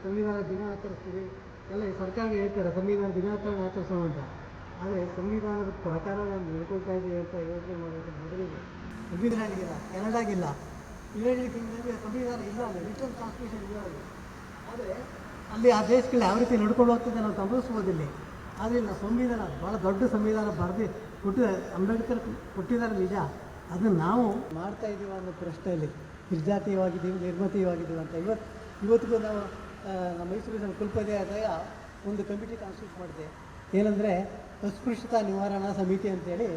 ಸಂವಿಧಾನ ದಿನ ಆಚರಿಸ್ತೀವಿ ಎಲ್ಲ ಈ ಸರ್ಕಾರಕ್ಕೆ ಹೇಳ್ತಾರೆ ಸಂವಿಧಾನ ದಿನಾಚರಣೆ ಆಚರಿಸೋಣ ಅಂತ. ಆದರೆ ಸಂವಿಧಾನದ ಪ್ರಕಾರ ನಾವು ನಡ್ಕೊಳ್ತಾ ಇದ್ದೀವಿ ಅಂತ ಯೋಚನೆ ಮಾಡೋದು ಮೊದಲಿಗೆ ಸಂವಿಧಾನಗಿಲ್ಲ, ಕೆನಡಾಗಿಲ್ಲ, ಯುನೈಟೆಡ್ ಕಿಂಗ್ಡಮ್ಗೆ ಸಂವಿಧಾನ ಇಲ್ಲ, ಅಲ್ಲಿ ರಿಟರ್ನ್ ಕಾನ್ಸ್ಟಿಟ್ಯೂಷನ್ ಇಲ್ಲ ಅಲ್ಲಿ. ಆದರೆ ಅಲ್ಲಿ ಆ ದೇಶಗಳು ಯಾವ ರೀತಿ ನಡ್ಕೊಂಡು ಹೋಗ್ತದೆ ನಾವು ಗಮನಿಸ್ಬೋದಿಲ್ಲ. ಆದರೆ ನಾವು ಸಂವಿಧಾನ ಭಾಳ ದೊಡ್ಡ ಸಂವಿಧಾನ ಬರೆದು ಅಂಬೇಡ್ಕರ್ ಕೊಟ್ಟಿದ್ದಾರೆ ನಿಜ, ಅದನ್ನು ನಾವು ಮಾಡ್ತಾ ಇದ್ದೀವಿ ಅನ್ನೋ ಪ್ರಶ್ನೆಯಲ್ಲಿ ನಿರ್ಜಾತೀಯವಾಗಿದ್ದೀವಿ, ನಿರ್ಮತೀಯವಾಗಿದ್ದೀವಿ ಅಂತ ಇವತ್ತಿಗೂ ನಾವು ನಮ್ಮ ಮೈಸೂರಿನ ಕುಲಪತಿ ಆದಾಗ ಒಂದು ಕಮಿಟಿ ಕಾನ್ಸ್ಟಿಟ್ಯೂಟ್ ಮಾಡಿದೆ. ಏನಂದರೆ ಅಸ್ಪೃಶ್ಯತಾ ನಿವಾರಣಾ ಸಮಿತಿ ಅಂತೇಳಿ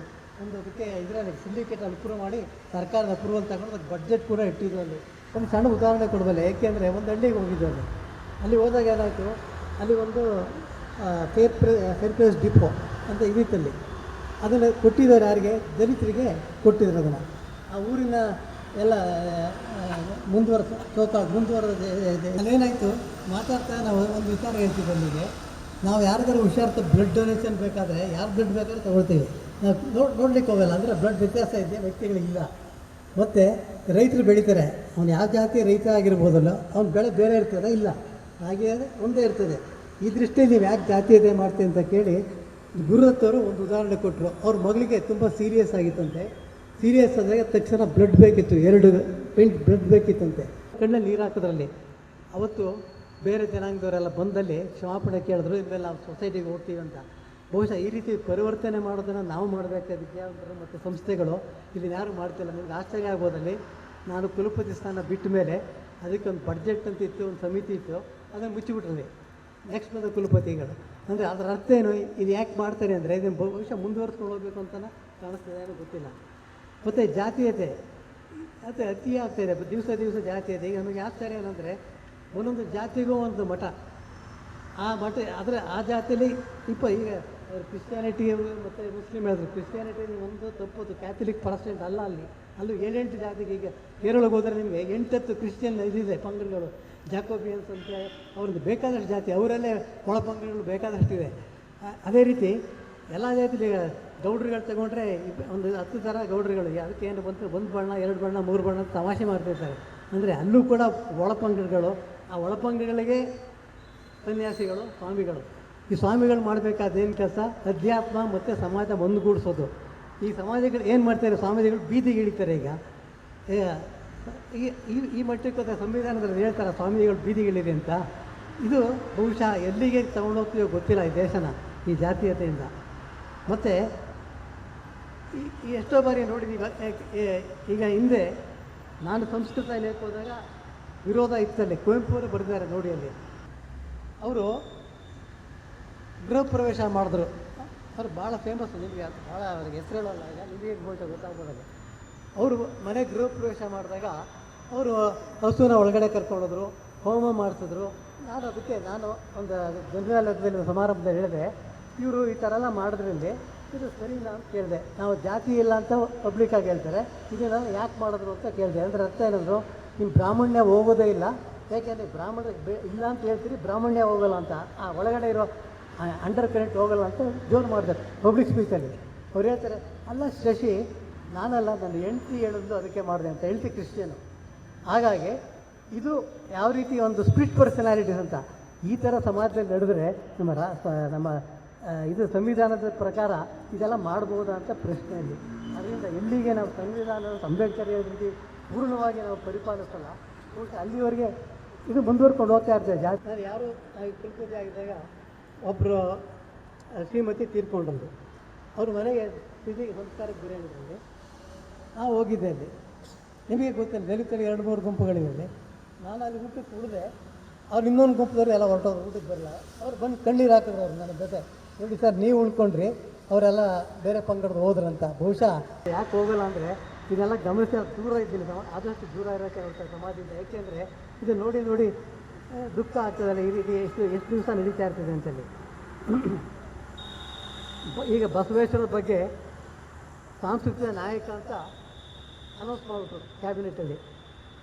ಒಂದು ಅದಕ್ಕೆ ಇದರಲ್ಲಿ ಸಿಂಡಿಕೇಟ್ ಅಪ್ರೂವ್ ಮಾಡಿ ಸರ್ಕಾರದ ಅಪ್ರೂವಲ್ ತಗೊಂಡು ಅದಕ್ಕೆ ಬಡ್ಜೆಟ್ ಕೂಡ ಇಟ್ಟಿದ್ದು. ಅಲ್ಲಿ ಒಂದು ಸಣ್ಣ ಉದಾಹರಣೆ ಕೊಡಬಲ್ಲ. ಏಕೆಂದರೆ ಒಂದು ಹಳ್ಳಿಗೆ ಹೋಗಿದ್ದು ಅಲ್ಲಿ ಹೋದಾಗ ಏನಾಯಿತು, ಅಲ್ಲಿ ಒಂದು ಫೇರ್ ಪ್ರೈಸ್ ಡಿಪೋ ಅಂತ ಇದಿತ್ತಲ್ಲಿ. ಅದನ್ನು ಕೊಟ್ಟಿದ್ದಾರೆ ಯಾರಿಗೆ? ದಲಿತರಿಗೆ ಕೊಟ್ಟಿದ್ರು ಅದನ್ನು. ಆ ಊರಿನ ಎಲ್ಲ ಮುಂದುವರೆದ ಅಲ್ಲೇನಾಯಿತು ಮಾತಾಡ್ತಾ ನಾವು ಒಂದು ವಿಚಾರ ಹೇಳ್ತೀವಿ. ಅಲ್ಲಿಗೆ ನಾವು ಯಾರಿಗಾರು ಹುಷಾರ್ಥ ಬ್ಲಡ್ ಡೊನೇಷನ್ ಬೇಕಾದರೆ ಯಾರು ಬ್ಲಡ್ ಬೇಕಾದ್ರೆ ತೊಗೊಳ್ತೀವಿ, ನಾವು ನೋಡ್ಲಿಕ್ಕೆ ಹೋಗಲ್ಲ. ಅಂದರೆ ಬ್ಲಡ್ ವ್ಯತ್ಯಾಸ ಇದೆ, ವ್ಯಕ್ತಿಗಳಿಲ್ಲ. ಮತ್ತು ರೈತರು ಬೆಳೀತಾರೆ, ಅವ್ನು ಯಾವ ಜಾತಿ ರೈತ ಆಗಿರ್ಬೋದಲ್ಲ, ಅವ್ನ ಬೆಳೆ ಬೇರೆ ಇರ್ತದೆ, ಇಲ್ಲ ಹಾಗೆ ಒಂದೇ ಇರ್ತದೆ. ಈ ದೃಷ್ಟಿಯಲ್ಲಿ ನೀವು ಯಾಕೆ ಜಾತೀಯತೆ ಮಾಡ್ತೀವಿ ಅಂತ ಕೇಳಿ ಗುರುದತ್ತವರು ಒಂದು ಉದಾಹರಣೆ ಕೊಟ್ಟರು. ಅವ್ರ ಮಗಳಿಗೆ ತುಂಬ ಸೀರಿಯಸ್ ಆಗಿತ್ತಂತೆ. ಸೀರಿಯಸ್ ಆದಾಗ ತಕ್ಷಣ ಬ್ಲಡ್ ಬೇಕಿತ್ತು, 2 ಪಿಂಟ್ ಬ್ಲಡ್ ಬೇಕಿತ್ತಂತೆ. ಕಣ್ಣಲ್ಲಿ ನೀರು ಹಾಕೋದ್ರಲ್ಲಿ ಅವತ್ತು ಬೇರೆ ಜನಾಂಗದವರೆಲ್ಲ ಬಂದಲ್ಲಿ ಕ್ಷಮಾಪಣೆ ಕೇಳಿದ್ರು, ಇನ್ಮೇಲೆ ನಾವು ಸೊಸೈಟಿಗೆ ಹೋಗ್ತೀವಿ ಅಂತ. ಬಹುಶಃ ಈ ರೀತಿ ಪರಿವರ್ತನೆ ಮಾಡೋದನ್ನು ನಾವು ಮಾಡಬೇಕಾದ ವಿದ್ಯಾವಂತರು ಮತ್ತು ಸಂಸ್ಥೆಗಳು ಇಲ್ಲಿ ಯಾರು ಮಾಡ್ತಿಲ್ಲ. ನಿಮ್ಗೆ ಆಶ್ಚರ್ಯ ಆಗ್ಬೋದಲ್ಲಿ, ನಾನು ಕುಲಪತಿ ಸ್ಥಾನ ಬಿಟ್ಟ ಮೇಲೆ ಅದಕ್ಕೆ ಒಂದು ಬಡ್ಜೆಟ್ ಅಂತ ಇತ್ತು, ಒಂದು ಸಮಿತಿ ಇತ್ತು, ಅದನ್ನು ಮುಚ್ಚಿಬಿಟ್ರಲ್ಲಿ ನೆಕ್ಸ್ಟ್ ಬಂದ ಕುಲಪತಿಗಳು. ಅಂದರೆ ಅದರ ಅರ್ಥ ಏನು, ಇದು ಯಾಕೆ ಮಾಡ್ತಾರೆ ಅಂದರೆ ಇದನ್ನು ಬಹುಶಃ ಮುಂದುವರ್ಸ್ಕೊಂಡು ಹೋಗಬೇಕು ಅಂತ ಕಾಣಿಸ್ತದೆ, ಏನೋ ಗೊತ್ತಿಲ್ಲ. ಮತ್ತು ಜಾತೀಯತೆ ಅದು ಅತಿ ಆಗ್ತಾಯಿದೆ, ದಿವಸ ಜಾತೀಯತೆ. ಈಗ ನಮಗೆ ಆಶ್ಚರ್ಯ ಏನಂದರೆ ಒಂದೊಂದು ಜಾತಿಗೂ ಒಂದು ಮಠ, ಆ ಮಠ ಆದರೆ ಆ ಜಾತಿಯಲ್ಲಿ ಈಗ ಕ್ರಿಶ್ಚಿಯಾನಿಟಿ ಮತ್ತು ಮುಸ್ಲಿಮ್ ಹೇಳಿದ್ರು. ಕ್ರಿಶ್ಚಿಯಾನಿಟಿ ಒಂದು ತಪ್ಪದು, ಕ್ಯಾಥಲಿಕ್ ಪರ್ಸೆಂಟ್ ಅಲ್ಲ. ಅಲ್ಲೂ 7-8 ಜಾತಿಗೆ. ಈಗ ಕೇರಳಕ್ಕೆ ಹೋದರೆ ನಿಮಗೆ 8-10 ಕ್ರಿಶ್ಚಿಯನ್ ಇದಿದೆ ಪಂಗಡಗಳು, ಜಾಕೋಬಿಯನ್ಸ್ ಅಂತ ಅವ್ರಿಗೆ ಬೇಕಾದಷ್ಟು ಜಾತಿ, ಅವರಲ್ಲೇ ಒಳಪಂಗಡಗಳು ಬೇಕಾದಷ್ಟಿದೆ. ಅದೇ ರೀತಿ ಎಲ್ಲ ಜಾತಿಲಿ ಗೌಡ್ರುಗಳು ತಗೊಂಡ್ರೆ ಒಂದು 10 ಥರ ಗೌಡ್ರುಗಳು. ಅದಕ್ಕೆ ಏನು ಬಂತು, 1 ಬಣ್ಣ 2 ಬಣ್ಣ 3 ಬಣ್ಣ ತಮಾಷೆ ಮಾಡ್ತಿರ್ತಾರೆ. ಅಂದರೆ ಅಲ್ಲೂ ಕೂಡ ಒಳಪಂಗಡಗಳು, ಆ ಒಳಪಂಗಡಗಳಿಗೆ ಸನ್ಯಾಸಿಗಳು, ಸ್ವಾಮಿಗಳು. ಈ ಸ್ವಾಮಿಗಳು ಮಾಡಬೇಕಾದೇನು ಕೆಲಸ? ಅಧ್ಯಾತ್ಮ ಮತ್ತು ಸಮಾಜ ಒಂದುಗೂಡಿಸೋದು. ಈ ಸಮಾಜಗಳು ಏನು ಮಾಡ್ತಾರೆ, ಸ್ವಾಮೀಜಿಗಳು ಬೀದಿಗೆ ಇಳಿತಾರೆ. ಈ ಮಟ್ಟಕ್ಕೆ ಸಂವಿಧಾನದಲ್ಲಿ ಹೇಳ್ತಾರೆ ಸ್ವಾಮೀಜಿಗಳು ಬೀದಿಗಿಳಿದೆ ಅಂತ. ಇದು ಬಹುಶಃ ಎಲ್ಲಿಗೆ ತಗೊಂಡೋಗ್ತೀವೋ ಗೊತ್ತಿಲ್ಲ ಈ ದೇಶನ, ಈ ಜಾತೀಯತೆಯಿಂದ. ಮತ್ತು ಎಷ್ಟೋ ಬಾರಿ ನೋಡಿದ್ದೀವಿ. ಈಗ ಹಿಂದೆ ನಾನು ಸಂಸ್ಕೃತ ಇಲಾಖೆಗೆ ಹೋದಾಗ ವಿರೋಧ ಇತ್ತಲ್ಲಿ, ಕುವೆಂಪು ಅವರು ಬರೆದಿದ್ದಾರೆ ನೋಡಿ. ಅಲ್ಲಿ ಅವರು ಗೃಹ ಪ್ರವೇಶ ಮಾಡಿದ್ರು. ಅವ್ರು ಭಾಳ ಫೇಮಸ್, ನಿಮಗೆ ಭಾಳ ಅವ್ರಿಗೆ ಹೆಸರು ಹೇಳೋಲ್ಲ, ಈಗ ನಿಮಗೆ ಗೊತ್ತಾಗ್ಬೋದಾಗ. ಅವರು ಮನೆ ಗೃಹ ಪ್ರವೇಶ ಮಾಡಿದಾಗ ಅವರು ಹಸುನ ಒಳಗಡೆ ಕರ್ಕೊಂಡೋದ್ರು, ಹೋಮ ಮಾಡಿಸಿದ್ರು. ನಾನು ಒಂದು ಜನರಲ್ ಸಮಾರಂಭದಲ್ಲಿ ಹೇಳಿದೆ, ಇವರು ಈ ಥರ ಎಲ್ಲ ಮಾಡಿದ್ರಲ್ಲಿ ಇದು ಸರಿನಾ ಅಂತ ಕೇಳಿದೆ. ನಾವು ಜಾತಿ ಇಲ್ಲ ಅಂತ ಪಬ್ಲಿಕ್ಕಾಗಿ ಹೇಳ್ತಾರೆ, ಇದನ್ನು ಯಾಕೆ ಮಾಡಿದ್ರು ಅಂತ ಕೇಳಿದೆ. ಅಂದರೆ ಅರ್ಥ ಏನಂದ್ರು, ನಿಮ್ಮ ಬ್ರಾಹ್ಮಣ್ಯ ಹೋಗೋದೇ ಇಲ್ಲ, ಯಾಕೆಂದರೆ ಬ್ರಾಹ್ಮಣ ಇಲ್ಲ ಅಂತ ಹೇಳ್ತೀರಿ, ಬ್ರಾಹ್ಮಣ್ಯ ಹೋಗೋಲ್ಲ ಅಂತ, ಆ ಒಳಗಡೆ ಇರೋ ಅಂಡರ್ ಕರೆಂಟ್ ಹೋಗೋಲ್ಲ ಅಂತ ಜೋರು ಮಾಡಿದ್ದಾರೆ ಪಬ್ಲಿಕ್ ಸ್ಪೀಚಲ್ಲಿ. ಅವ್ರು ಹೇಳ್ತಾರೆ, ಅಲ್ಲ ಶಶಿ, ನಾನಲ್ಲ, ನನ್ನ ಹೆಂಡ್ತಿ ಹೇಳಿದ್ದು ಅದಕ್ಕೆ ಮಾಡಿದೆ ಅಂತ. ಹೆಂಡ್ತಿ ಕ್ರಿಶ್ಚಿಯನು. ಹಾಗಾಗಿ ಇದು ಯಾವ ರೀತಿ ಒಂದು ಸ್ಪ್ಲಿಟ್ ಪರ್ಸನಾಲಿಟೀಸ್ ಅಂತ ಈ ಥರ ಸಮಾಜದಲ್ಲಿ ನಡೆದರೆ ನಮ್ಮ ಇದು ಸಂವಿಧಾನದ ಪ್ರಕಾರ ಇದೆಲ್ಲ ಮಾಡ್ಬೋದಾ ಅಂತ ಪ್ರಶ್ನೆಯಲ್ಲಿ. ಅದರಿಂದ ಎಲ್ಲಿಗೆ ನಾವು ಸಂವಿಧಾನ ಅಂಬೇಡ್ಕರ್ ರೀತಿ ಪೂರ್ಣವಾಗಿ ನಾವು ಪರಿಪಾಲಿಸಲ್ಲ, ಬಹುಶಃ ಅಲ್ಲಿವರೆಗೆ ಇದು ಮುಂದುವರ್ಕೊಂಡು ಹೋಗ್ತಾ ಇರ್ತೇವೆ. ಜಾಸ್ತಿ ನಾನು ಯಾರು ಕುಲಪತಿ ಆಗಿದ್ದಾಗ ಒಬ್ಬರು ಶ್ರೀಮತಿ ತೀರ್ಕೊಂಡ್ರು. ಅವ್ರ ಮನೆಗೆ ಸ್ಥಿತಿಗೆ ಸಂಸ್ಕಾರಕ್ಕೆ ಗುರಿಯಾಗಿದ್ರಲ್ಲಿ ನಾವು ಹೋಗಿದ್ದೆ. ಅಲ್ಲಿ ನಿಮಗೆ ಗೊತ್ತಿಲ್ಲ, ದಲಿತರಿಗೆ 2-3 ಗುಂಪುಗಳಿವೆ. ನಾನು ಅಲ್ಲಿ ಊಟಕ್ಕೆ ಉಳಿದೆ. ಅವ್ರು ಇನ್ನೊಂದು ಗುಂಪದವ್ರು ಎಲ್ಲ ಹೊರಟೋರು, ಊಟಕ್ಕೆ ಬರಲ್ಲ. ಅವ್ರು ಬಂದು ಕಣ್ಣೀರು ಹಾಕಿದ್ರು ಅವ್ರು ನನ್ನ ಜೊತೆ. ನೋಡಿ ಸರ್, ನೀವು ಉಳ್ಕೊಂಡ್ರಿ, ಅವರೆಲ್ಲ ಬೇರೆ ಪಂಗಡದ ಹೋದ್ರಂತ. ಬಹುಶಃ ಯಾಕೆ ಹೋಗಲ್ಲ ಅಂದರೆ ಇದೆಲ್ಲ ಗಮನಿಸಿ ದೂರ ಇದ್ದೀನಿ, ಆದಷ್ಟು ದೂರ ಇರೋಕ್ಕೆ ಹೇಳ್ತಾರೆ ಸಮಾಜದಿಂದ. ಏಕೆಂದರೆ ಇದು ನೋಡಿ ದುಃಖ ಆಗ್ತದಲ್ಲ, ಈ ರೀತಿ ಎಷ್ಟು ದಿವಸ ನಡೀತಾ ಇರ್ತದೆ ಅಂತೇಳಿ. ಈಗ ಬಸವೇಶ್ವರ ಬಗ್ಗೆ ಸಾಂಸ್ಕೃತಿಕ ನಾಯಕ ಅಂತ ಅನೌನ್ಸ್ ಮಾಡಿಬಿಟ್ರು ಕ್ಯಾಬಿನೆಟಲ್ಲಿ.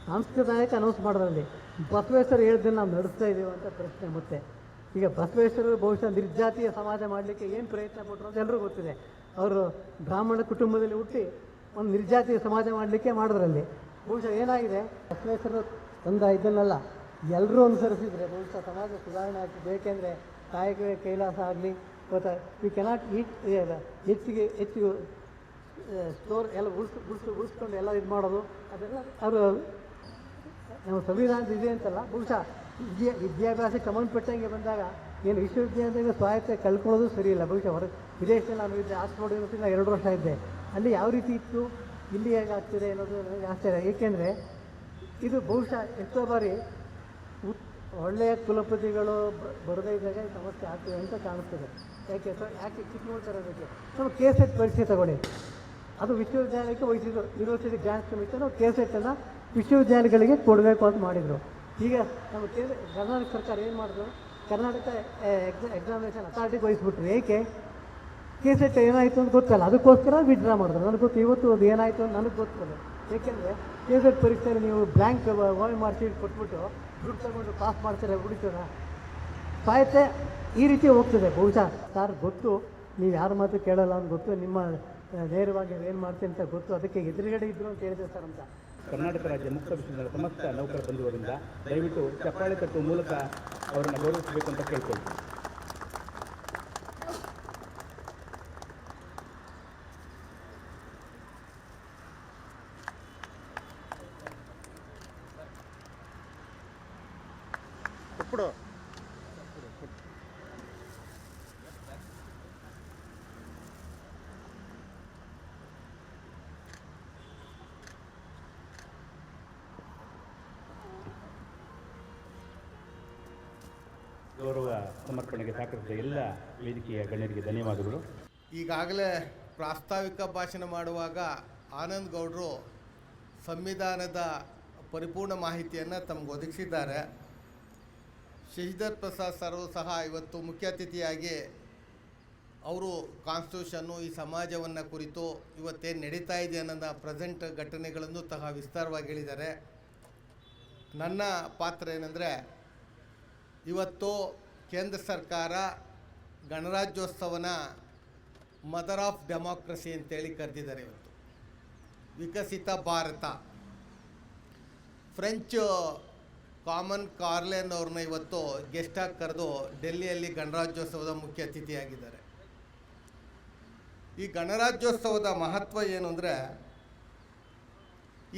ಸಾಂಸ್ಕೃತಿಕ ನಾಯಕ ಅನೌನ್ಸ್ ಮಾಡೋದ್ರಲ್ಲಿ ಬಸವೇಶ್ವರ ಹೇಳಿದ್ದನ್ನು ನಾವು ನಡೆಸ್ತಾ ಇದ್ದೀವಿ ಅಂತ ಪ್ರಶ್ನೆ. ಮತ್ತು ಈಗ ಬಸವೇಶ್ವರರು ಬಹುಶಃ ನಿರ್ಜಾತೀಯ ಸಮಾಜ ಮಾಡಲಿಕ್ಕೆ ಏನು ಪ್ರಯತ್ನ ಪಟ್ಟರು ಅಂತ ಎಲ್ಲರಿಗೂ ಗೊತ್ತಿದೆ. ಅವರು ಬ್ರಾಹ್ಮಣ ಕುಟುಂಬದಲ್ಲಿ ಹುಟ್ಟಿ ಒಂದು ನಿರ್ಜಾತೀಯ ಸಮಾಜ ಮಾಡಲಿಕ್ಕೆ ಮಾಡಿದ್ರಲ್ಲಿ ಬಹುಶಃ ಏನಾಗಿದೆ, ಬಸವೇಶ್ವರರು ತಂದ ಇದನ್ನೆಲ್ಲ ಎಲ್ಲರೂ ಅನುಸರಿಸಿದರೆ ಬಹುಶಃ ಸಮಾಜ ಸುಧಾರಣೆ ಆಗ್ತದೆ. ಏಕೆಂದರೆ ಕಾಯಕವೇ ಕೈಲಾಸ ಆಗಲಿ, ಗೊತ್ತಾ, ವಿ ಕೆನಾಟ್ ಈಟ್ ಹೆಚ್ಚಿಗೆ ಸ್ಟೋರ್ ಎಲ್ಲ ಉಳಿಸ್ಕೊಂಡು ಎಲ್ಲ ಇದು ಮಾಡೋದು, ಅದೆಲ್ಲ ಅವರು ನಮ್ಮ ಸಂವಿಧಾನದ ಇದೆ ಅಂತಲ್ಲ. ಬಹುಶಃ ವಿದ್ಯಾಭ್ಯಾಸಕ್ಕೆ ಸಂಬಂಧಪಟ್ಟಂಗೆ ಬಂದಾಗ ಏನು ವಿಶ್ವವಿದ್ಯಾಲಯದಲ್ಲಿ ಸ್ವಾಯತ್ತೆ ಕಳ್ಕೊಳ್ಳೋದು ಸರಿ ಇಲ್ಲ. ಬಹುಶಃ ವಿದೇಶದಲ್ಲಿ ನಾನು ಇದ್ದೆ, ಆಕ್ಸ್ಫರ್ಡ್ ಯೂನಿವರ್ಸಿಟಿ ನಾನು 2 ವರ್ಷ ಇದ್ದೆ. ಅಲ್ಲಿ ಯಾವ ರೀತಿ ಇತ್ತು, ಇಲ್ಲಿ ಹೇಗೆ ಆಗ್ತಿದೆ ಅನ್ನೋದು ನನಗೆ ಆಶ್ಚರ್ಯ. ಏಕೆಂದರೆ ಇದು ಬಹುಶಃ ಎಷ್ಟೋ ಬಾರಿ ಒಳ್ಳೆಯ ಕುಲಪತಿಗಳು ಬರದೇ ಇದ್ದಾಗ ಈ ಸಮಸ್ಯೆ ಆಗ್ತದೆ ಅಂತ ಕಾಣಿಸ್ತದೆ. ಯಾಕೆ ಚಿಕ್ಕಮಗಳೂರು ಅದಕ್ಕೆ ನಾವು KSET ಪರೀಕ್ಷೆ ತಗೊಳ್ಳಿ, ಅದು ವಿಶ್ವವಿದ್ಯಾಲಯಕ್ಕೆ ವಹಿಸಿದ್ರು. ಯೂನಿವರ್ಸಿಟಿ ಗ್ರಾಂಟ್ಸ್ ಕಮಿಟಿ ನಾವು KSET ವಿಶ್ವವಿದ್ಯಾಲಯಗಳಿಗೆ ಕೊಡಬೇಕು ಅಂತ ಮಾಡಿದರು. ಈಗ ನಮ್ಮ ಕರ್ನಾಟಕ ಸರ್ಕಾರ ಏನು ಮಾಡಿದ್ರು, ಕರ್ನಾಟಕ ಎಕ್ಸಾಮಿನೇಷನ್ ಅಥಾರಿಟಿಗೆ ವಹಿಸ್ಬಿಟ್ರು. ಏಕೆ? KSET ಏನಾಯಿತು ಅಂತ ಗೊತ್ತಲ್ಲ, ಅದಕ್ಕೋಸ್ಕರ ವಿಡ್ರಾ ಮಾಡಿದ್ರು. ನನಗೆ ಗೊತ್ತು, ಇವತ್ತು ಅದು ಏನಾಯಿತು ಅಂತ ನನಗೆ ಗೊತ್ತಿಲ್ಲ. ಏಕೆಂದರೆ KSET ಪರೀಕ್ಷೆಯಲ್ಲಿ ನೀವು ಬ್ಲ್ಯಾಂಕ್ OMR ಶೀಟ್ ಕೊಟ್ಬಿಟ್ಟು ದುಡ್ಡು ತಗೊಂಡು ಪಾಸ್ ಮಾಡ್ತಾರೆ, ಬಿಡ್ತೀರ ಸಾಹಿತ್ಯ ಈ ರೀತಿ ಹೋಗ್ತದೆ. ಬಹುಶಃ ಸರ್ ಗೊತ್ತು, ನೀವು ಯಾರ ಮಾತು ಕೇಳಲ್ಲ ಅಂತ ಗೊತ್ತು, ನಿಮ್ಮ ನೇರವಾಗಿ ಏನು ಮಾಡ್ತೀನಿ ಅಂತ ಗೊತ್ತು, ಅದಕ್ಕೆ ಎದುರುಗಡೆ ಇದ್ರು ಅಂತ ಹೇಳಿದೆ ಸರ್ ಅಂತ. ಕರ್ನಾಟಕ ರಾಜ್ಯ ಮುಕ್ತ ವಿಶ್ವವಿದ್ಯಾಲಯದ ಸಮಸ್ತ ನೌಕರ ಬಂಧುವರಿಂದ ದಯವಿಟ್ಟು ಚಪ್ಪಾಳೆ ತಟ್ಟುವ ಮೂಲಕ ಅವರನ್ನು ಗೌರವಿಸಬೇಕು ಅಂತ ಕೇಳ್ಕೊಳ್ತೀವಿ. ఇప్పుడు ಗೌರವ ಸಮರ್ಪಣೆಗೆ ಸಹಕರಿಸಿದ ಎಲ್ಲ ವೇದಿಕೆಯ ಗಣ್ಯರಿಗೆ ಧನ್ಯವಾದಗಳು. ಈಗಾಗಲೇ ಪ್ರಾಸ್ತಾವಿಕ ಭಾಷಣ ಮಾಡುವಾಗ ಆನಂದ್ ಗೌಡರು ಸಂವಿಧಾನದ ಪರಿಪೂರ್ಣ ಮಾಹಿತಿಯನ್ನು ತಮಗೆ ಒದಗಿಸಿದ್ದಾರೆ. ಶಶಿಧರ್ ಪ್ರಸಾದ್ ಸರ್ ಸಹ ಇವತ್ತು ಮುಖ್ಯ ಅತಿಥಿಯಾಗಿ ಅವರು ಕಾನ್ಸ್ಟಿಟ್ಯೂಷನ್ನು, ಈ ಸಮಾಜವನ್ನು ಕುರಿತು ಇವತ್ತೇನು ನಡೀತಾ ಇದೆ ಅನ್ನೋದ ಪ್ರೆಸೆಂಟ್ ಘಟನೆಗಳನ್ನು ಸಹ ವಿಸ್ತಾರವಾಗಿ ಹೇಳಿದ್ದಾರೆ. ನನ್ನ ಪಾತ್ರ ಏನಂದರೆ, ಇವತ್ತು ಕೇಂದ್ರ ಸರ್ಕಾರ ಗಣರಾಜ್ಯೋತ್ಸವನ ಮದರ್ ಆಫ್ ಡೆಮಾಕ್ರಸಿ ಅಂತೇಳಿ ಕರೆದಿದ್ದಾರೆ. ಇವತ್ತು ವಿಕಸಿತ ಭಾರತ, ಫ್ರೆಂಚ್ ಕಾಮನ್ ಕಾರ್ಲೆನ್ ಅವ್ರನ್ನ ಇವತ್ತು ಗೆಸ್ಟಾಗಿ ಕರೆದು ಡೆಲ್ಲಿಯಲ್ಲಿ ಗಣರಾಜ್ಯೋತ್ಸವದ ಮುಖ್ಯ ಅತಿಥಿಯಾಗಿದ್ದಾರೆ. ಈ ಗಣರಾಜ್ಯೋತ್ಸವದ ಮಹತ್ವ ಏನು ಅಂದರೆ,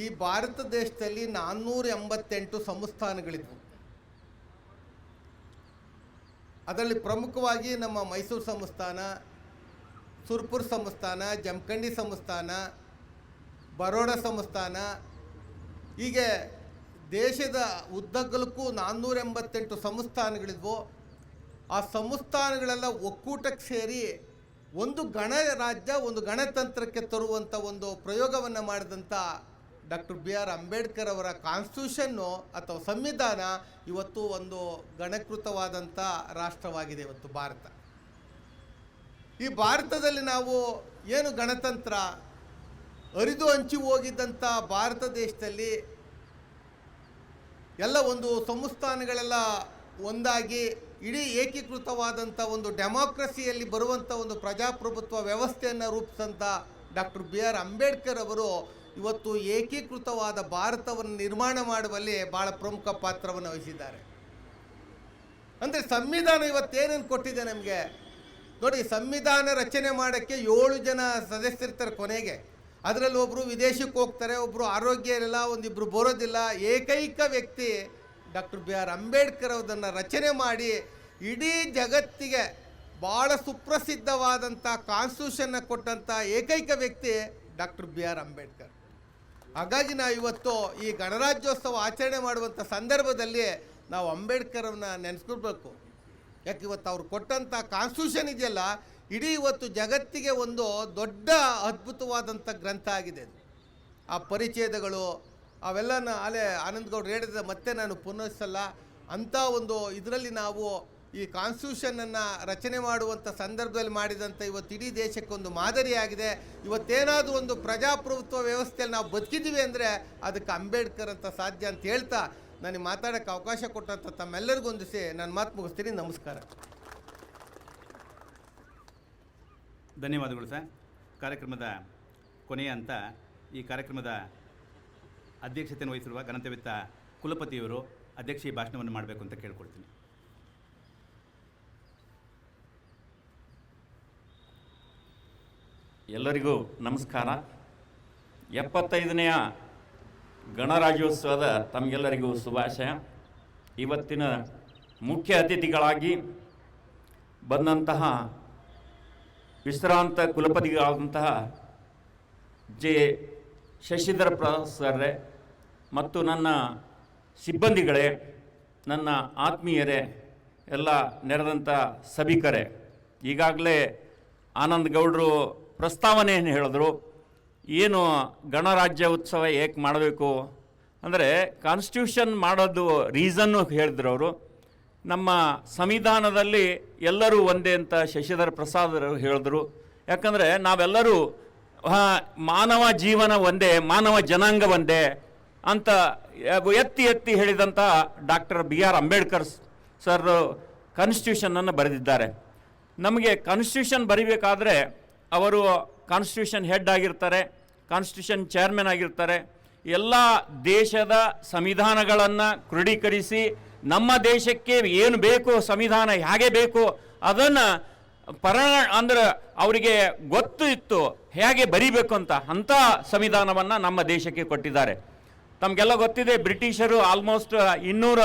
ಈ ಭಾರತ ದೇಶದಲ್ಲಿ 488 ಸಂಸ್ಥಾನಗಳಿದ್ವು. ಅದರಲ್ಲಿ ಪ್ರಮುಖವಾಗಿ ನಮ್ಮ ಮೈಸೂರು ಸಂಸ್ಥಾನ, ಸುರ್ಪುರ್ ಸಂಸ್ಥಾನ, ಜಮಖಂಡಿ ಸಂಸ್ಥಾನ, ಬರೋಡ ಸಂಸ್ಥಾನ, ಹೀಗೆ ದೇಶದ ಉದ್ದಗಲಕ್ಕೂ 488 ಸಂಸ್ಥಾನಗಳಿದ್ವು. ಆ ಸಂಸ್ಥಾನಗಳೆಲ್ಲ ಒಕ್ಕೂಟಕ್ಕೆ ಸೇರಿ ಒಂದು ಗಣರಾಜ್ಯ, ಒಂದು ಗಣತಂತ್ರಕ್ಕೆ ತರುವಂಥ ಒಂದು ಪ್ರಯೋಗವನ್ನು ಮಾಡಿದಂಥ ಡಾಕ್ಟರ್ BR ಅಂಬೇಡ್ಕರ್ ಅವರ ಕಾನ್ಸ್ಟಿಟ್ಯೂಷನ್ನು ಅಥವಾ ಸಂವಿಧಾನ ಇವತ್ತು ಒಂದು ಗಣಕೃತವಾದಂಥ ರಾಷ್ಟ್ರವಾಗಿದೆ ಇವತ್ತು ಭಾರತ. ಈ ಭಾರತದಲ್ಲಿ ನಾವು ಏನು ಗಣತಂತ್ರ ಅರಿದು ಹಂಚಿ ಹೋಗಿದ್ದಂಥ ಭಾರತ ದೇಶದಲ್ಲಿ ಎಲ್ಲ ಒಂದು ಸಂಸ್ಥಾನಗಳೆಲ್ಲ ಒಂದಾಗಿ ಇಡೀ ಏಕೀಕೃತವಾದಂಥ ಒಂದು ಡೆಮಾಕ್ರಸಿಯಲ್ಲಿ ಬರುವಂಥ ಒಂದು ಪ್ರಜಾಪ್ರಭುತ್ವ ವ್ಯವಸ್ಥೆಯನ್ನು ರೂಪಿಸಿದಂಥ ಡಾಕ್ಟರ್ BR ಅಂಬೇಡ್ಕರ್ ಅವರು ಇವತ್ತು ಏಕೀಕೃತವಾದ ಭಾರತವನ್ನು ನಿರ್ಮಾಣ ಮಾಡುವಲ್ಲಿ ಭಾಳ ಪ್ರಮುಖ ಪಾತ್ರವನ್ನು ವಹಿಸಿದ್ದಾರೆ. ಅಂದರೆ ಸಂವಿಧಾನ ಇವತ್ತೇನೇನು ಕೊಟ್ಟಿದೆ ನಮಗೆ ನೋಡಿ. ಸಂವಿಧಾನ ರಚನೆ ಮಾಡೋಕ್ಕೆ 7 ಜನ ಸದಸ್ಯರಿರ್ತಾರೆ ಕೊನೆಗೆ. ಅದರಲ್ಲಿ ಒಬ್ಬರು ವಿದೇಶಕ್ಕೆ ಹೋಗ್ತಾರೆ, ಒಬ್ಬರು ಆರೋಗ್ಯ ಇರಲ್ಲ, ಒಂದಿಬ್ಬರು ಬರೋದಿಲ್ಲ. ಏಕೈಕ ವ್ಯಕ್ತಿ ಡಾಕ್ಟರ್ BR ಅಂಬೇಡ್ಕರ್ ಅದನ್ನು ರಚನೆ ಮಾಡಿ ಇಡೀ ಜಗತ್ತಿಗೆ ಭಾಳ ಸುಪ್ರಸಿದ್ಧವಾದಂಥ ಕಾನ್ಸ್ಟಿಟ್ಯೂಷನ್ನ ಕೊಟ್ಟಂಥ ಏಕೈಕ ವ್ಯಕ್ತಿ ಡಾಕ್ಟರ್ BR ಅಂಬೇಡ್ಕರ್. ಹಾಗಾಗಿ ನಾವು ಇವತ್ತು ಈ ಗಣರಾಜ್ಯೋತ್ಸವ ಆಚರಣೆ ಮಾಡುವಂಥ ಸಂದರ್ಭದಲ್ಲಿ ನಾವು ಅಂಬೇಡ್ಕರನ್ನು ನೆನೆಸ್ಕೊಳ್ಬೇಕು. ಯಾಕೆ ಇವತ್ತು ಅವ್ರು ಕೊಟ್ಟಂಥ ಕಾನ್ಸ್ಟಿಟ್ಯೂಷನ್ ಇದೆಯಲ್ಲ, ಇಡೀ ಇವತ್ತು ಜಗತ್ತಿಗೆ ಒಂದು ದೊಡ್ಡ ಅದ್ಭುತವಾದಂಥ ಗ್ರಂಥ ಆಗಿದೆ. ಆ ಪರಿಚ್ಛೇದಗಳು ಅವೆಲ್ಲ ಅಲ್ಲೇ ಆನಂದ್ ಗೌಡ್ರು ಹೇಳಿದ ಮತ್ತೆ ನಾನು ಪುನಃಸಲ್ಲ. ಅಂಥ ಒಂದು ಇದರಲ್ಲಿ ನಾವು ಈ ಕಾನ್ಸ್ಟಿಟ್ಯೂಷನನ್ನು ರಚನೆ ಮಾಡುವಂಥ ಸಂದರ್ಭದಲ್ಲಿ ಮಾಡಿದಂಥ ಇವತ್ತು ಇಡೀ ದೇಶಕ್ಕೊಂದು ಮಾದರಿಯಾಗಿದೆ. ಇವತ್ತೇನಾದರೂ ಒಂದು ಪ್ರಜಾಪ್ರಭುತ್ವ ವ್ಯವಸ್ಥೆಯಲ್ಲಿ ನಾವು ಬದುಕಿದ್ದೀವಿ ಅಂದರೆ ಅದಕ್ಕೆ ಅಂಬೇಡ್ಕರ್ ಅಂತ ಸಾಧ್ಯ ಅಂತ ಹೇಳ್ತಾ ನನಗೆ ಮಾತಾಡೋಕ್ಕೆ ಅವಕಾಶ ಕೊಟ್ಟಂಥ ತಮ್ಮೆಲ್ಲರಿಗೂ ಹೊಂದಿಸಿ ನನ್ನ ಮಾತು ಮುಗಿಸ್ತೀನಿ. ನಮಸ್ಕಾರ. ಧನ್ಯವಾದಗಳು ಸರ್. ಕಾರ್ಯಕ್ರಮದ ಕೊನೆಯ ಹಂತ. ಈ ಕಾರ್ಯಕ್ರಮದ ಅಧ್ಯಕ್ಷತೆಯನ್ನು ವಹಿಸಿರುವ ಘನತೆವೆತ್ತ ಕುಲಪತಿಯವರು ಅಧ್ಯಕ್ಷೀಯ ಭಾಷಣವನ್ನು ಮಾಡಬೇಕು ಅಂತ ಕೇಳ್ಕೊಳ್ತೀನಿ. ಎಲ್ಲರಿಗೂ ನಮಸ್ಕಾರ. 75ನೆಯ ಗಣರಾಜ್ಯೋತ್ಸವದ ತಮಗೆಲ್ಲರಿಗೂ ಶುಭಾಶಯ. ಇವತ್ತಿನ ಮುಖ್ಯ ಅತಿಥಿಗಳಾಗಿ ಬಂದಂತಹ ವಿಶ್ರಾಂತ ಕುಲಪತಿಗಳಾದಂತಹ ಜೆ ಶಶಿಧರ ಪ್ರಸಾದ್ ಮತ್ತು ನನ್ನ ಸಿಬ್ಬಂದಿಗಳೇ, ನನ್ನ ಆತ್ಮೀಯರೇ, ಎಲ್ಲ ನೆರೆದಂಥ ಸಭಿಕರೇ, ಈಗಾಗಲೇ ಆನಂದ್ ಗೌಡರು ಪ್ರಸ್ತಾವನೆಯನ್ನು ಹೇಳಿದ್ರು. ಏನು ಗಣರಾಜ್ಯ ಉತ್ಸವ ಏಕೆ ಮಾಡಬೇಕು ಅಂದರೆ ಕಾನ್ಸ್ಟಿಟ್ಯೂಷನ್ ಮಾಡೋದು ರೀಸನ್ನು ಹೇಳಿದ್ರು ಅವರು. ನಮ್ಮ ಸಂವಿಧಾನದಲ್ಲಿ ಎಲ್ಲರೂ ಒಂದೇ ಅಂತ ಶಶಿಧರ ಪ್ರಸಾದ್ ಹೇಳಿದ್ರು. ಯಾಕಂದರೆ ನಾವೆಲ್ಲರೂ ಮಾನವ ಜೀವನ ಒಂದೇ, ಮಾನವ ಜನಾಂಗ ಒಂದೇ ಅಂತ ಎತ್ತಿ ಎತ್ತಿ ಹೇಳಿದಂಥ ಡಾಕ್ಟರ್ BR ಅಂಬೇಡ್ಕರ್ ಸರ್ ಕಾನ್ಸ್ಟಿಟ್ಯೂಷನನ್ನು ಬರೆದಿದ್ದಾರೆ. ನಮಗೆ ಕಾನ್ಸ್ಟಿಟ್ಯೂಷನ್ ಬರಿಬೇಕಾದ್ರೆ ಅವರು ಕಾನ್ಸ್ಟಿಟ್ಯೂಷನ್ ಹೆಡ್ ಆಗಿರ್ತಾರೆ, ಕಾನ್ಸ್ಟಿಟ್ಯೂಷನ್ ಚೇರ್ಮನ್ ಆಗಿರ್ತಾರೆ. ಎಲ್ಲ ದೇಶದ ಸಂವಿಧಾನಗಳನ್ನು ಕ್ರೋಢೀಕರಿಸಿ ನಮ್ಮ ದೇಶಕ್ಕೆ ಏನು ಬೇಕು, ಸಂವಿಧಾನ ಹೇಗೆ ಬೇಕು ಅದನ್ನು ಅಂದ್ರೆ ಅವರಿಗೆ ಗೊತ್ತು ಇತ್ತು ಹೇಗೆ ಬರಿಬೇಕು ಅಂಥ ಸಂವಿಧಾನವನ್ನು ನಮ್ಮ ದೇಶಕ್ಕೆ ಕೊಟ್ಟಿದ್ದಾರೆ. ತಮಗೆಲ್ಲ ಗೊತ್ತಿದೆ, ಬ್ರಿಟಿಷರು ಆಲ್ಮೋಸ್ಟ್ 200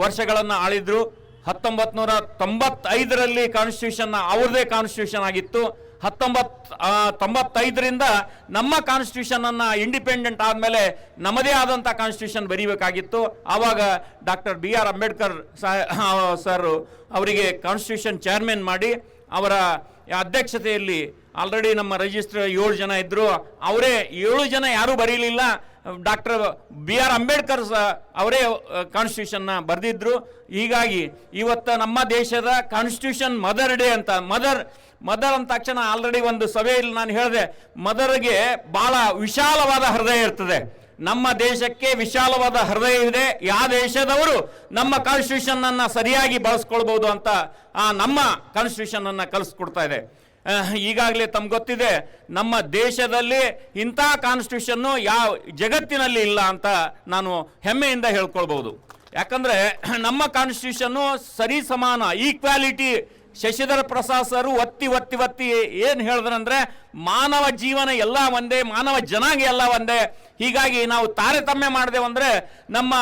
ವರ್ಷಗಳನ್ನು ಆಳಿದ್ರು. 1995ರಲ್ಲಿ ಕಾನ್ಸ್ಟಿಟ್ಯೂಷನ್ ಅವ್ರದೇ ಕಾನ್ಸ್ಟಿಟ್ಯೂಷನ್ ಆಗಿತ್ತು. 1995ರಿಂದ ನಮ್ಮ ಕಾನ್ಸ್ಟಿಟ್ಯೂಷನನ್ನು ಇಂಡಿಪೆಂಡೆಂಟ್ ಆದಮೇಲೆ ನಮ್ಮದೇ ಆದಂಥ ಕಾನ್ಸ್ಟಿಟ್ಯೂಷನ್ ಬರೀಬೇಕಾಗಿತ್ತು. ಆವಾಗ ಡಾಕ್ಟರ್ BR ಅಂಬೇಡ್ಕರ್ ಸರ್ ಅವರಿಗೆ ಕಾನ್ಸ್ಟಿಟ್ಯೂಷನ್ ಚೇರ್ಮನ್ ಮಾಡಿ ಅವರ ಅಧ್ಯಕ್ಷತೆಯಲ್ಲಿ ಆಲ್ರೆಡಿ ನಮ್ಮ ರಿಜಿಸ್ಟರ್ 7 ಜನ ಇದ್ದರು. ಅವರೇ 7 ಜನ ಯಾರೂ ಬರೀಲಿಲ್ಲ, ಡಾಕ್ಟರ್ BR ಅಂಬೇಡ್ಕರ್ ಅವರೇ ಕಾನ್ಸ್ಟಿಟ್ಯೂಷನ್ನ ಬರೆದಿದ್ರು. ಹೀಗಾಗಿ ಇವತ್ತು ನಮ್ಮ ದೇಶದ ಕಾನ್ಸ್ಟಿಟ್ಯೂಷನ್ ಮದರ್ ಡೇ ಅಂತ. ಮದರ್ ಅಂದ ತಕ್ಷಣ ಆಲ್ರೆಡಿ ಒಂದು ಸಭೆಯಲ್ಲಿ ನಾನು ಹೇಳಿದೆ, ಮದರ್ಗೆ ಭಾಳ ವಿಶಾಲವಾದ ಹೃದಯ ಇರ್ತದೆ. ನಮ್ಮ ದೇಶಕ್ಕೆ ವಿಶಾಲವಾದ ಹೃದಯ ಇದೆ. ಯಾವ ದೇಶದವರು ನಮ್ಮ ಕಾನ್ಸ್ಟಿಟ್ಯೂಷನನ್ನು ಸರಿಯಾಗಿ ಬಳಸ್ಕೊಳ್ಬೋದು ಅಂತ ನಮ್ಮ ಕಾನ್ಸ್ಟಿಟ್ಯೂಷನನ್ನು ಕಲಿಸ್ಕೊಡ್ತಾ ಇದೆ. ಈಗಾಗಲೇ ತಮ್ಗೆ ಗೊತ್ತಿದೆ, ನಮ್ಮ ದೇಶದಲ್ಲಿ ಇಂಥ ಕಾನ್ಸ್ಟಿಟ್ಯೂಷನ್ನು ಯಾವ ಜಗತ್ತಿನಲ್ಲಿ ಇಲ್ಲ ಅಂತ ನಾನು ಹೆಮ್ಮೆಯಿಂದ ಹೇಳ್ಕೊಳ್ಬೋದು. ಯಾಕಂದರೆ ನಮ್ಮ ಕಾನ್ಸ್ಟಿಟ್ಯೂಷನ್ನು ಸರಿ ಸಮಾನ, ಈಕ್ವಾಲಿಟಿ. ಶಶಿಧರ ಪ್ರಸಾದ್ ಸರ್ ಒತ್ತಿ ಏನು ಹೇಳಿದ್ರಂದ್ರೆ ಮಾನವ ಜೀವನ ಎಲ್ಲ ಒಂದೇ, ಮಾನವ ಜನಾಂಗ ಎಲ್ಲ ಒಂದೇ. ಹೀಗಾಗಿ ನಾವು ತಾರತಮ್ಯ ಮಾಡಿದೆವಂದರೆ ನಮ್ಮ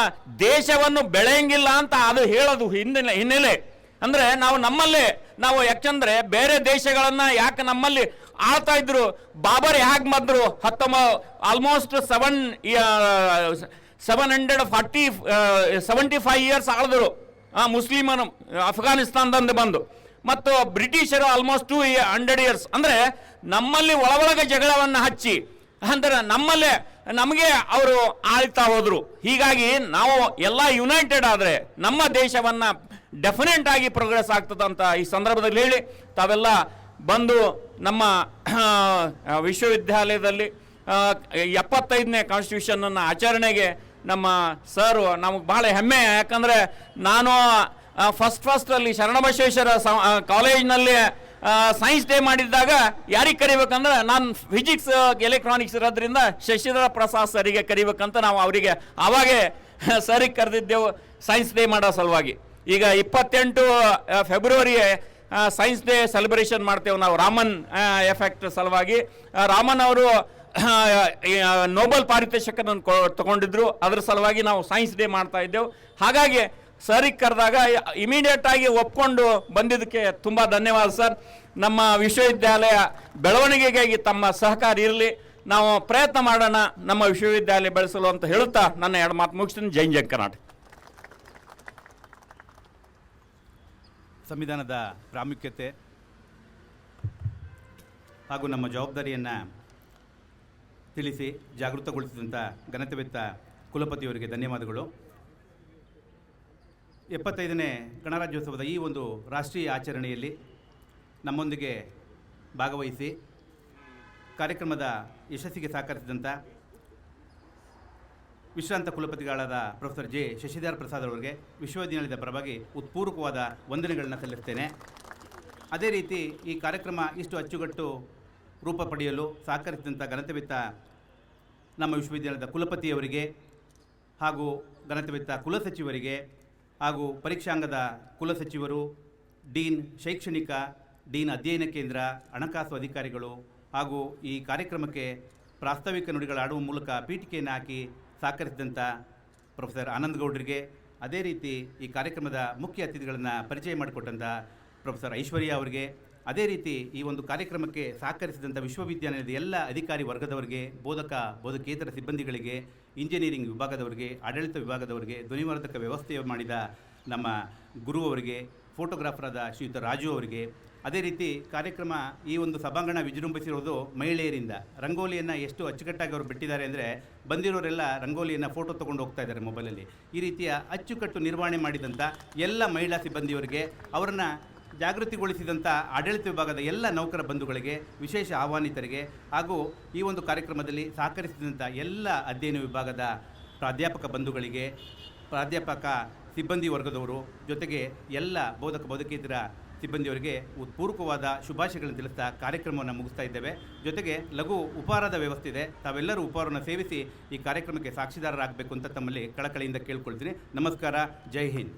ದೇಶವನ್ನು ಬೆಳೆಯಂಗಿಲ್ಲ ಅಂತ ಅದು ಹೇಳೋದು ಹಿನ್ನೆಲೆ. ಅಂದರೆ ನಾವು ಯಾಕಂದರೆ ಬೇರೆ ದೇಶಗಳನ್ನು ಯಾಕೆ ನಮ್ಮಲ್ಲಿ ಆಳ್ತಾ ಇದ್ರು, ಬಾಬರ್ ಹೇಗೆ ಬಂದರು, ಆಲ್ಮೋಸ್ಟ್ 745 ಇಯರ್ಸ್ ಆಳಿದ್ರು ಮುಸ್ಲಿಮನು ಅಫ್ಘಾನಿಸ್ತಾನದಿಂದ ಬಂದು. ಮತ್ತು ಬ್ರಿಟಿಷರು ಆಲ್ಮೋಸ್ಟ್ 200 ಇಯರ್ಸ್. ಅಂದರೆ ನಮ್ಮಲ್ಲಿ ಒಳಗೆ ಜಗಳವನ್ನು ಹಚ್ಚಿ ಅಂದರೆ ನಮಗೆ ಅವರು ಆಳ್ತಾ ಹೋದರು. ಹೀಗಾಗಿ ನಾವು ಎಲ್ಲ ಯುನೈಟೆಡ್ ಆದರೆ ನಮ್ಮ ದೇಶವನ್ನು ಡೆಫಿನೆಟ್ ಆಗಿ ಪ್ರೋಗ್ರೆಸ್ ಆಗ್ತದಂತ ಈ ಸಂದರ್ಭದಲ್ಲಿ ಹೇಳಿ, ತಾವೆಲ್ಲ ಬಂದು ನಮ್ಮ ವಿಶ್ವವಿದ್ಯಾಲಯದಲ್ಲಿ 75ನೇ ಕಾನ್ಸ್ಟಿಟ್ಯೂಷನನ್ನು ಆಚರಣೆಗೆ ನಮ್ಮ ಸರ್ ನಮಗೆ ಭಾಳ ಹೆಮ್ಮೆ. ಯಾಕಂದರೆ ನಾನು ಫಸ್ಟಲ್ಲಿ ಶರಣಬಸವೇಶ್ವರ ಕಾಲೇಜ್ನಲ್ಲಿ ಸೈನ್ಸ್ ಡೇ ಮಾಡಿದ್ದಾಗ ಯಾರಿಗೆ ಕರಿಬೇಕಂದ್ರೆ ನಾನು ಫಿಸಿಕ್ಸ್ ಎಲೆಕ್ಟ್ರಾನಿಕ್ಸ್ ಇರೋದ್ರಿಂದ ಶಶಿಧರ ಪ್ರಸಾದ್ ಸರಿಗೆ ಕರಿಬೇಕಂತ ನಾವು ಅವರಿಗೆ ಆವಾಗೇ ಸರಿಗೆ ಕರೆದಿದ್ದೆವು ಸೈನ್ಸ್ ಡೇ ಮಾಡೋ ಸಲುವಾಗಿ. ಈಗ 28 ಫೆಬ್ರವರಿ ಸೈನ್ಸ್ ಡೇ ಸೆಲೆಬ್ರೇಷನ್ ಮಾಡ್ತೇವೆ ನಾವು ರಾಮನ್ ಎಫೆಕ್ಟ್ ಸಲುವಾಗಿ. ರಾಮನ್ ಅವರು ನೋಬೆಲ್ ಪಾರಿತೋಷಕವನ್ನು ತಗೊಂಡಿದ್ರು, ಅದರ ಸಲುವಾಗಿ ನಾವು ಸೈನ್ಸ್ ಡೇ ಮಾಡ್ತಾ ಇದ್ದೆವು. ಹಾಗಾಗಿ ಸರಿಗೆ ಕರೆದಾಗ ಇಮಿಡಿಯೇಟ್ ಆಗಿ ಒಪ್ಕೊಂಡು ಬಂದಿದ್ದಕ್ಕೆ ತುಂಬ ಧನ್ಯವಾದ ಸರ್. ನಮ್ಮ ವಿಶ್ವವಿದ್ಯಾಲಯ ಬೆಳವಣಿಗೆಗಾಗಿ ತಮ್ಮ ಸಹಕಾರ ಇರಲಿ, ನಾವು ಪ್ರಯತ್ನ ಮಾಡೋಣ ನಮ್ಮ ವಿಶ್ವವಿದ್ಯಾಲಯ ಬೆಳೆಸಲು ಅಂತ ಹೇಳುತ್ತಾ ನನ್ನ 2 ಮಾತು ಮುಗಿಸ್ತೀನಿ. ಜೈ ಜೈ ಕರ್ನಾಟಕ. ಸಂವಿಧಾನದ ಪ್ರಾಮುಖ್ಯತೆ ಹಾಗೂ ನಮ್ಮ ಜವಾಬ್ದಾರಿಯನ್ನು ತಿಳಿಸಿ ಜಾಗೃತಗೊಳಿಸಿದಂಥ ಘನತೆವೆತ್ತ ಕುಲಪತಿಯವರಿಗೆ ಧನ್ಯವಾದಗಳು. 75ನೇ ಗಣರಾಜ್ಯೋತ್ಸವದ ಈ ಒಂದು ರಾಷ್ಟ್ರೀಯ ಆಚರಣೆಯಲ್ಲಿ ನಮ್ಮೊಂದಿಗೆ ಭಾಗವಹಿಸಿ ಕಾರ್ಯಕ್ರಮದ ಯಶಸ್ಸಿಗೆ ಸಹಕರಿಸಿದಂಥ ವಿಶ್ರಾಂತ ಕುಲಪತಿಗಳಾದ ಪ್ರೊಫೆಸರ್ ಜೆ ಶಶಿಧರ ಪ್ರಸಾದ್ ಅವರಿಗೆ ವಿಶ್ವವಿದ್ಯಾಲಯದ ಪರವಾಗಿ ಉತ್ಪೂರ್ವಕವಾದ ವಂದನೆಗಳನ್ನು ಸಲ್ಲಿಸ್ತೇನೆ. ಅದೇ ರೀತಿ ಈ ಕಾರ್ಯಕ್ರಮ ಇಷ್ಟು ಅಚ್ಚುಕಟ್ಟು ರೂಪ ಪಡೆಯಲು ಸಹಕರಿಸಿದಂಥ ಘನತೆವೆತ್ತ ನಮ್ಮ ವಿಶ್ವವಿದ್ಯಾಲಯದ ಕುಲಪತಿಯವರಿಗೆ ಹಾಗೂ ಘನತೆವೆತ್ತ ಕುಲಸಚಿವರಿಗೆ ಹಾಗೂ ಪರೀಕ್ಷಾಂಗದ ಕುಲಸಚಿವರು, ಡೀನ್ ಶೈಕ್ಷಣಿಕ, ಡೀನ್ ಅಧ್ಯಯನ ಕೇಂದ್ರ, ಹಣಕಾಸು ಅಧಿಕಾರಿಗಳು ಹಾಗೂ ಈ ಕಾರ್ಯಕ್ರಮಕ್ಕೆ ಪ್ರಾಸ್ತಾವಿಕ ನುಡಿಗಳಾಡುವ ಮೂಲಕ ಪೀಠಿಕೆಯನ್ನು ಹಾಕಿ ಸಹಕರಿಸಿದಂಥ ಪ್ರೊಫೆಸರ್ ಆನಂದ್ ಗೌಡ್ರಿಗೆ, ಅದೇ ರೀತಿ ಈ ಕಾರ್ಯಕ್ರಮದ ಮುಖ್ಯ ಅತಿಥಿಗಳನ್ನು ಪರಿಚಯ ಮಾಡಿಕೊಟ್ಟಂಥ ಪ್ರೊಫೆಸರ್ ಐಶ್ವರ್ಯ ಅವರಿಗೆ, ಅದೇ ರೀತಿ ಈ ಒಂದು ಕಾರ್ಯಕ್ರಮಕ್ಕೆ ಸಹಕರಿಸಿದಂಥ ವಿಶ್ವವಿದ್ಯಾನಿಲಯದ ಎಲ್ಲ ಅಧಿಕಾರಿ ವರ್ಗದವರಿಗೆ, ಬೋಧಕೇತರ ಸಿಬ್ಬಂದಿಗಳಿಗೆ, ಇಂಜಿನಿಯರಿಂಗ್ ವಿಭಾಗದವರಿಗೆ, ಆಡಳಿತ ವಿಭಾಗದವರಿಗೆ, ಧ್ವನಿವರ್ಧಕ ವ್ಯವಸ್ಥೆ ಮಾಡಿದ ನಮ್ಮ ಗುರು ಅವರಿಗೆ, ಫೋಟೋಗ್ರಾಫರಾದ ಶ್ರೀಯುತ ರಾಜು ಅವರಿಗೆ, ಅದೇ ರೀತಿ ಕಾರ್ಯಕ್ರಮ ಈ ಒಂದು ಸಭಾಂಗಣ ವಿಜೃಂಭಿಸಿರೋದು ಮಹಿಳೆಯರಿಂದ. ರಂಗೋಲಿಯನ್ನು ಎಷ್ಟು ಅಚ್ಚುಕಟ್ಟಾಗಿ ಅವರು ಬಿಟ್ಟಿದ್ದಾರೆ ಅಂದರೆ ಬಂದಿರೋರೆಲ್ಲ ರಂಗೋಲಿಯನ್ನು ಫೋಟೋ ತೊಗೊಂಡು ಹೋಗ್ತಾ ಇದ್ದಾರೆ ಮೊಬೈಲಲ್ಲಿ. ಈ ರೀತಿಯ ಅಚ್ಚುಕಟ್ಟು ನಿರ್ವಹಣೆ ಮಾಡಿದಂಥ ಎಲ್ಲ ಮಹಿಳಾ ಸಿಬ್ಬಂದಿಯವರಿಗೆ, ಅವರನ್ನು ಜಾಗೃತಿಗೊಳಿಸಿದಂಥ ಆಡಳಿತ ವಿಭಾಗದ ಎಲ್ಲ ನೌಕರ ಬಂಧುಗಳಿಗೆ, ವಿಶೇಷ ಆಹ್ವಾನಿತರಿಗೆ ಹಾಗೂ ಈ ಒಂದು ಕಾರ್ಯಕ್ರಮದಲ್ಲಿ ಸಹಕರಿಸಿದಂಥ ಎಲ್ಲ ಅಧ್ಯಯನ ವಿಭಾಗದ ಪ್ರಾಧ್ಯಾಪಕ ಬಂಧುಗಳಿಗೆ, ಪ್ರಾಧ್ಯಾಪಕ ಸಿಬ್ಬಂದಿ ವರ್ಗದವರು, ಜೊತೆಗೆ ಎಲ್ಲ ಬೋಧಕೇತರ ಸಿಬ್ಬಂದಿಯವರಿಗೆ ಪೂರ್ವಕವಾದ ಶುಭಾಶಯಗಳನ್ನು ತಿಳಿಸ್ತಾ ಕಾರ್ಯಕ್ರಮವನ್ನು ಮುಗಿಸ್ತಾ ಇದ್ದೇವೆ. ಜೊತೆಗೆ ಲಘು ಉಪಹಾರದ ವ್ಯವಸ್ಥೆ ಇದೆ. ತಾವೆಲ್ಲರೂ ಉಪಹಾರವನ್ನು ಸೇವಿಸಿ ಈ ಕಾರ್ಯಕ್ರಮಕ್ಕೆ ಸಾಕ್ಷಿದಾರರಾಗಬೇಕು ಅಂತ ತಮ್ಮಲ್ಲಿ ಕಳಕಳಿಯಿಂದ ಕೇಳ್ಕೊಳ್ತೀನಿ. ನಮಸ್ಕಾರ. ಜೈ ಹಿಂದ್.